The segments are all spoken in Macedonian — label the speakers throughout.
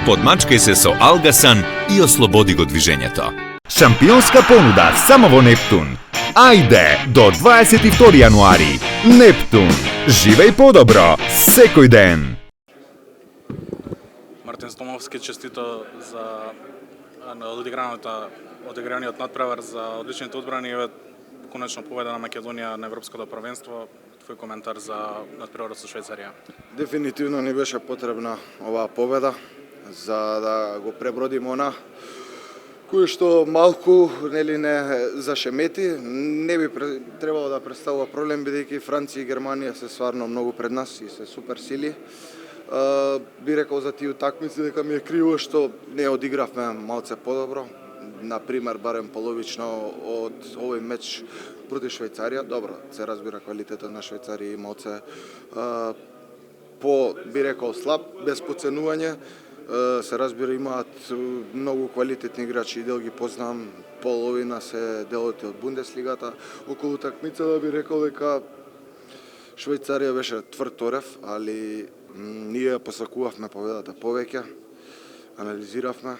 Speaker 1: Подмачкај се со Алгасан и ослободи го движењето.
Speaker 2: Шампионска понуда само во Нептун. Ајде, до 22 јануари. Нептун. Живеј подобро, секој ден.
Speaker 3: Мартин Стомовски честито за одиграниот надпревар, за одличните одбрани и конечно победа на Македонија на Европското првенство. Твој коментар за надпреварот со Швајцарија?
Speaker 4: Дефинитивно ни беше потребна оваа победа за да го пребродиме она кој што малку не зашемети. Не би требало да представува проблем, бидејќи Франција и Германија се стварно многу пред нас и се супер сили. Би рекол за тие утакмици дека ми е криво што не одигравме малце подобро. Например, барем половично од овој меч против Швајцарија. Добро, се разбира квалитетот на Швајцарија и малце би рекол слаб, без подценување. Се разбира имаат многу квалитетни играчи, дел ги познам, половина се делоти од Бундеслигата. Околу такмицата би рекол дека Швајцарија беше тврд орев, али ние посакувавме победата повеќе, анализиравме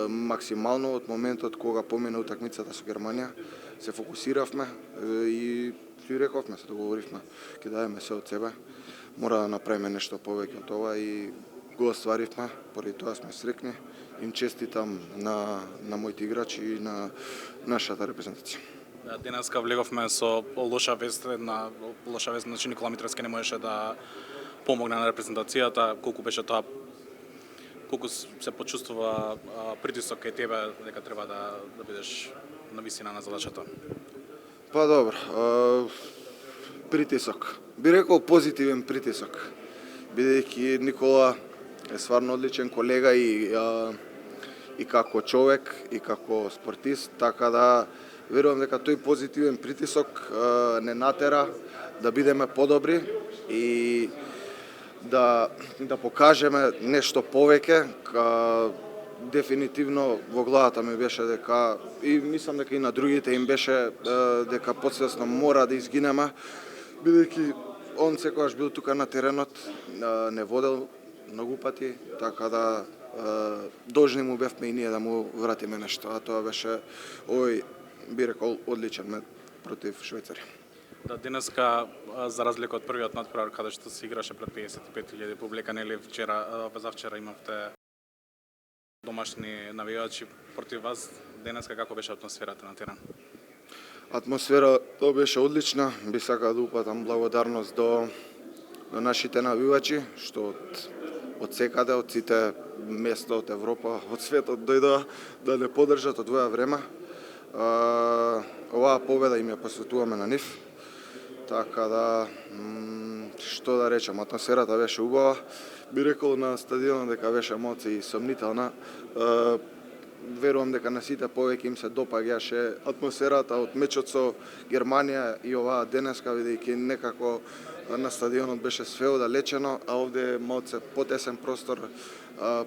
Speaker 4: максимално од моментот кога помина утакмицата со Германија, се фокусиравме и си рековме, се договоривме, ќе дадеме се од себе, мора да направиме нешто повеќе од ова и го остваривме, поради тоа сме срекни. Им честитам на моите играчи и на нашата репрезентација.
Speaker 3: Денеска влеговме со лоша вест, значи Никола Митровски не можеше да помогне на репрезентацијата. Колку се почувствува притисок кај тебе дека треба да бидеш на висина на задачата?
Speaker 4: Па добро, притисок. Би рекол позитивен притисок, бидејќи Никола е стварно одличен колега и како човек и како спортист, така да верувам дека тој позитивен притисок не натера да бидеме подобри и да покажеме нешто повеќе. Дефинитивно во главата ми беше дека, и мислам дека и на другите им беше дека подсвесно мора да изгинеме, бидејќи он секогаш бил тука на теренот, не водел многу пати, така да должни му бевме и ние да му вратиме нешто, а тоа беше овој, би рекол, одличен меч против Швајцарија.
Speaker 3: Да, денеска, за разлика од првиот надпревар, каде што се играше пред 55.000 публика, нели завчера имавте домашни навијачи против вас. Денеска како беше атмосферата на терен?
Speaker 4: Атмосферата беше одлична. Би сакал да упатам благодарност до нашите навивачи, што од секаде, од сите места од Европа, од светот дојдоа да не поддржат од оваа време. Оваа победа им ја посветуваме на нив. Така да, што да речам, атмосферата беше убава. Би рекол на стадионот дека беше малце и сомнителна. Верувам дека на сите повеќе им се допаѓаше атмосферата од мечот со Германија и оваа денеска, бидејќи некако на стадионот беше све оддалечено, а овде малце потесен простор,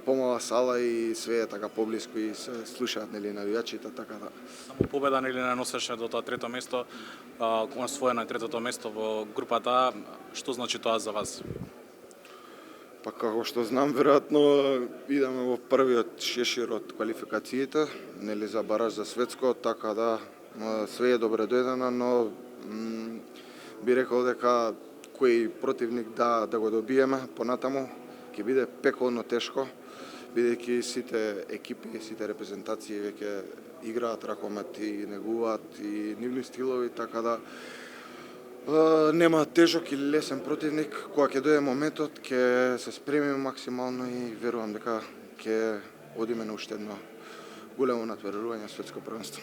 Speaker 4: помала сала и све е така поблиску и се слушаат нели навијачите, така да.
Speaker 3: Само победа нели не носеше до тоа трето место, освоено е третото место во групата. Што значи тоа за вас?
Speaker 4: Па како што знам, веројатно идеме во првиот шешир од квалификациите, нели за бараж за светско, така да све е добре дојдено, но би рекол дека кој противник да го добиеме понатаму, ќе биде пеколно тешко, бидејќи сите екипи, сите репрезентации веќе играат ракомет и негуваат и нивни стилови, така да нема тежок или лесен противник. Кога ќе дојде моментот, ќе се спремиме максимално и верувам дека ќе одиме на уште едно големо натпреварување светско првенство.